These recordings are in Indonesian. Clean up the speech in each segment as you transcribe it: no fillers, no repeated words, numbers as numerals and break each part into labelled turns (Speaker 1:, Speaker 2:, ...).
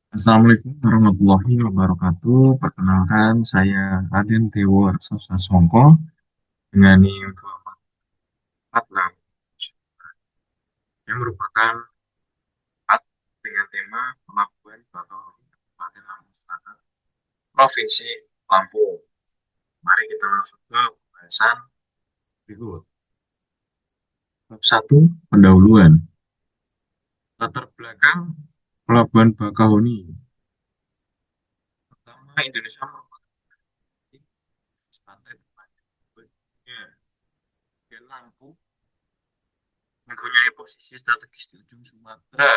Speaker 1: Assalamualaikum warahmatullahi wabarakatuh. Perkenalkan, saya Raden Dewo Sasongko dengan NIM 244 yang merupakan empat dengan tema Pelabuhan Bakauheni Kabupaten Lampung Selatan, Provinsi Lampung. Mari kita langsung ke pembahasan berikut. Bab 1, pendahuluan. Latar belakang Pelabuhan Bakauheni. Pertama, Indonesia merupakan pantai terpanjang di dunia. Dan Lampung mempunyai posisi strategis di ujung Sumatera,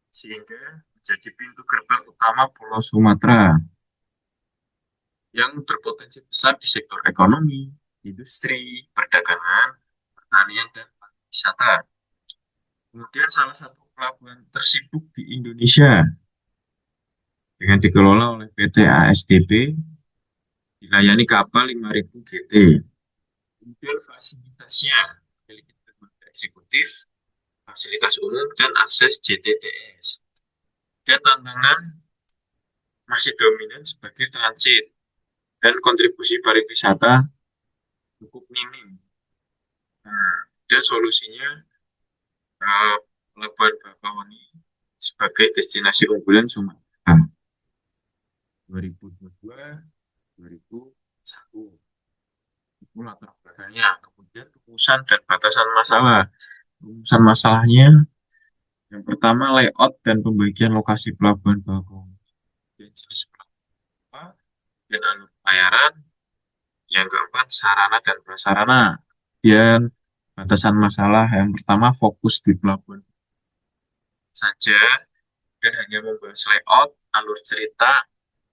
Speaker 1: sehingga menjadi pintu gerbang utama Pulau Sumatera yang berpotensi besar di sektor ekonomi, industri, perdagangan, pertanian, dan wisata. Kemudian salah satu pelabuhan tersibuk di Indonesia dengan dikelola oleh PT ASDP, dilayani kapal 5.000 GT. Kemudian fasilitasnya memiliki dermaga eksekutif, fasilitas umum, dan akses JTTS. Dan tantangan masih dominan sebagai transit dan kontribusi pariwisata cukup minim. Nah, dan solusinya Pelabuhan Bakauheni sebagai destinasi unggulan Sumatera 2022 2001. Itu latar belakangnya. Kemudian rumusan dan batasan masalah. Rumusan masalahnya yang pertama layout dan pembagian lokasi Pelabuhan Bakauheni. Dan jenis pelabuhan dan alur pelayaran. Yang keempat sarana dan prasarana. Dan batasan masalah yang pertama fokus di pelabuhan saja dan hanya membahas layout, alur cerita,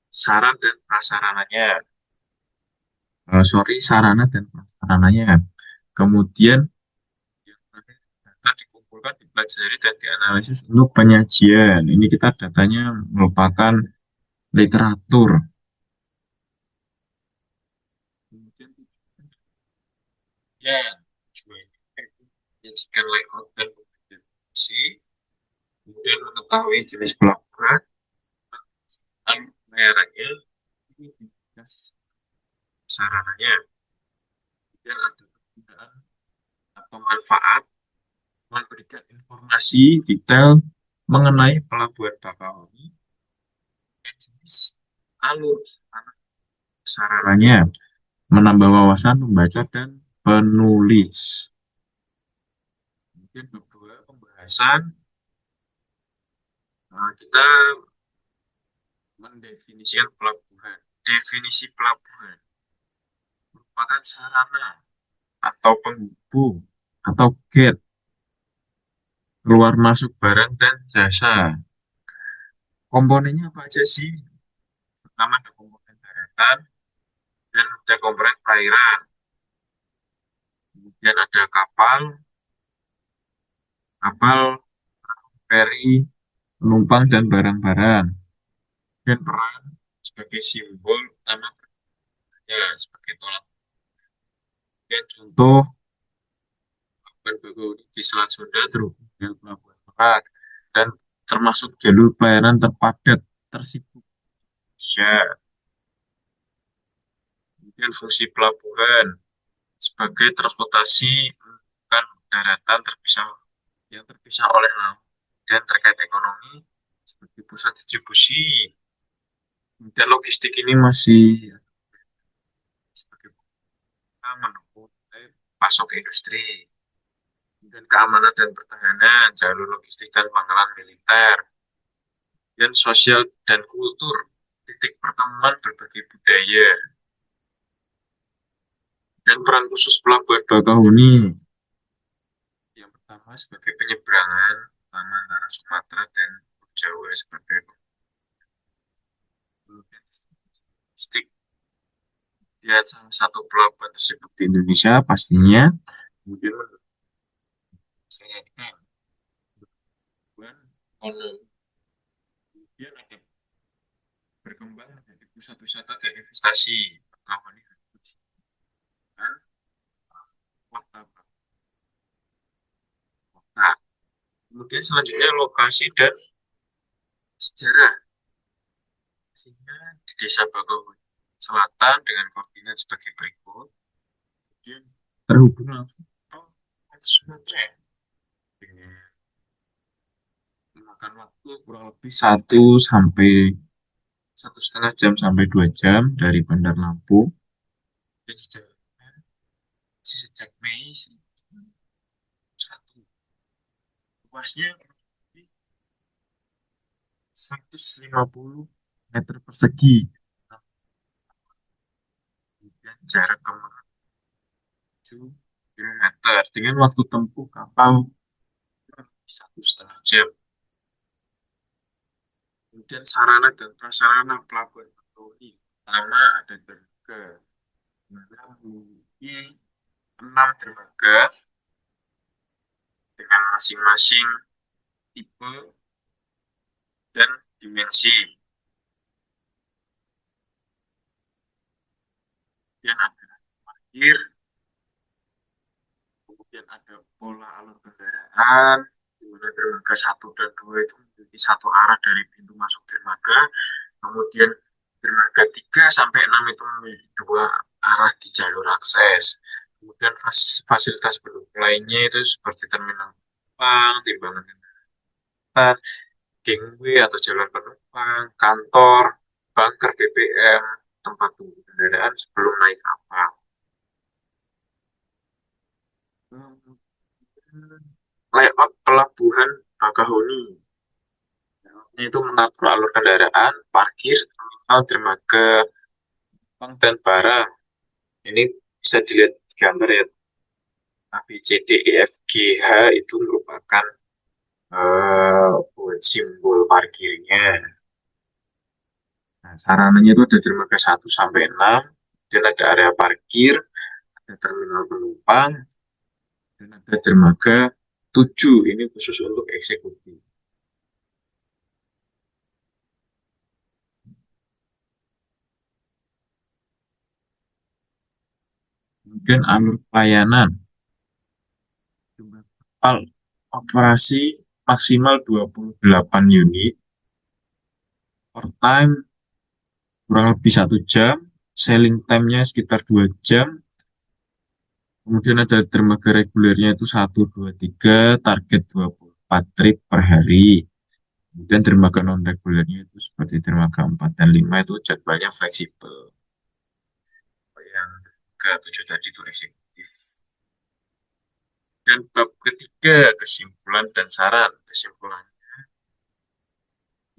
Speaker 1: saran dan prasarananya. Sorry, sarana dan prasarananya. Kemudian yang terakhir, data dikumpulkan, dipelajari dan dianalisis untuk penyajian. Ini kita datanya merupakan literatur. Kemudian ya, menyajikan layout dan pembagian fungsi, kemudian mengetahui jenis pelabuhan, alur pembayarannya, ini dikasih sarananya. Kemudian ada kegunaan atau manfaat memberikan informasi detail mengenai Pelabuhan Bakauheni, jenis alur sarananya, menambah wawasan pembaca dan penulis. Kemudian kedua, pembahasan kita mendefinisikan pelabuhan. Definisi pelabuhan merupakan sarana atau penghubung atau gate keluar masuk barang dan jasa. Komponennya apa aja sih? Pertama ada komponen daratan dan ada komponen perairan. Kemudian ada kapal, feri, penumpang dan barang-barang. Dan peran sebagai simbol utama ya sebagai tolak. Dan contoh Pelabuhan Bakauheni di Selat Sunda terhubung dengan Pelabuhan Merak dan termasuk jalur pelayanan terpadat tersibuk Indonesia. Kemudian fungsi pelabuhan sebagai transportasi bukan daratan terpisah yang terpisah oleh laut dan terkait ekonomi sebagai pusat distribusi. Kemudian logistik ini masih sebagai mendukung pasok industri. Kemudian keamanan dan pertahanan, jalur logistik dan pangkalan militer. Dan sosial dan kultur, titik pertemuan berbagai budaya. Dan peran khusus Pelabuhan Bakauheni. Yang pertama sebagai penyeberangan utama antara Sumatera dan Jawa sebagai logistik. Dia salah satu pelabuhan tersebut di Indonesia pastinya. Kemudian saya ekonomi. Kemudian ada berkembang menjadi pusat wisata dan investasi. Bakauheni dan kota. Nah, kemudian selanjutnya lokasi dan sejarah. Sehingga di Desa Bakauheni Selatan dengan koordinat sebagai berikut. Kemudian terhubung langsung ke Sumatera dengan memakan waktu kurang lebih 1 sampai 1,5 jam sampai 2 jam dari Bandar Lampung. Dan sejarahnya sejak Mei 1901, luasnya kurang lebih 150 meter persegi. Kemudian jarak ke Merak 7 kilometer dengan waktu tempuh kapal 1,5 jam. Kemudian sarana dan prasarana pelabuhan Bakauheni pertama ada dermaga, mana memiliki 6 dermaga dengan masing-masing tipe dan dimensi. Kemudian ada parkir, kemudian ada pola alur kendaraan, di mana dermaga 1 dan 2 itu memiliki satu arah dari pintu masuk dermaga. Kemudian dermaga 3 sampai 6 itu memiliki dua arah di jalur akses. Kemudian fasilitas pendukung lainnya itu seperti terminal penumpang, timbangan kendaraan, gangway atau jalan penumpang, kantor, bunker BBM, tempat tunggu kendaraan sebelum naik kapal. Layout pelabuhan Bakauheni itu mengatur alur kendaraan, parkir, terminal, dermaga, penumpang, dan barang. Ini bisa dilihat di gambar ya. A, B, C, D, E, F, G, H itu merupakan buat simbol parkirnya. Nah, sarananya itu ada dermaga 1 sampai 6, dan ada area parkir, ada terminal penumpang, dan ada dermaga 7. Ini khusus untuk eksekutif. Kemudian alur pelayanan. Jumlah kapal operasi maksimal 28 unit, per time kurang lebih 1 jam, sailing time-nya sekitar 2 jam. Kemudian ada dermaga regulernya itu 1, 2, 3, target 24 trip per hari. Kemudian dermaga non-regulernya itu seperti dermaga 4 dan 5 itu jadwalnya fleksibel. Yang ke-7 tadi itu eksekutif. Dan bab ketiga, kesimpulan dan saran. Kesimpulan,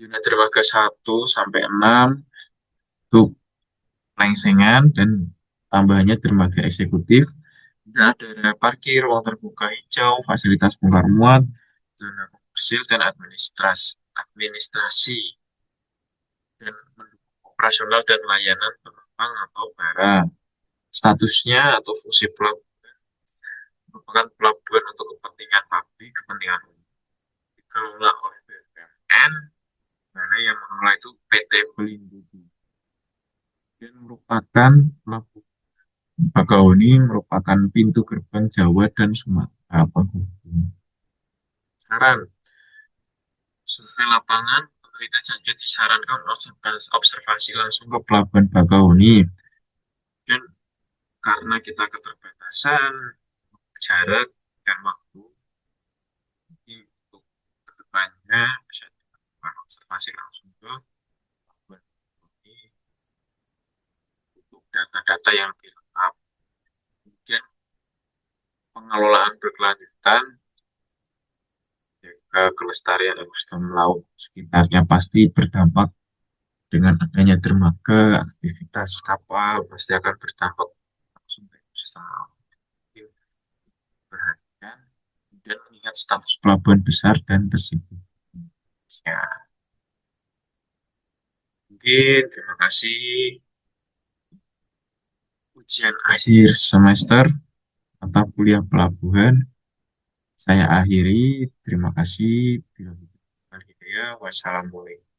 Speaker 1: unit dermaga 1 sampai 6 itu lengsengan dan tambahannya dermaga eksekutif. Dan ada area parkir, ruang terbuka hijau, fasilitas bongkar muat, zona komersil, dan administrasi, dan mendukung operasional dan layanan penumpang atau barang. Statusnya atau fungsi pelabuhan merupakan pelabuhan untuk kepentingan publik, kepentingan umum, dikelola oleh BUMN, mana yang mengelola itu PT Pelindo. Dan merupakan pelabuhan Bakauheni merupakan pintu gerbang Jawa dan Sumatera penghubung. Saran, survei lapangan, pemerintah Cianjur disarankan observasi langsung ke Pelabuhan Bakauheni. Dan karena kita keterbatasan jarak dan waktu, jadi untuk kedepannya bisa dilakukan observasi langsung ke Pelabuhan Bakauheni untuk data-data yang lebih lengkap. Kemudian pengelolaan berkelanjutan, kelestarian ekosistem laut sekitarnya pasti berdampak. Dengan adanya dermaga, aktivitas kapal pasti akan berdampak langsung ke ekosistem laut. Perhatikan dan mengingat status pelabuhan besar dan tersibuk. Ya, mungkin terima kasih. Ujian akhir semester mata kuliah pelabuhan saya akhiri. Terima kasih. Wassalamualaikum.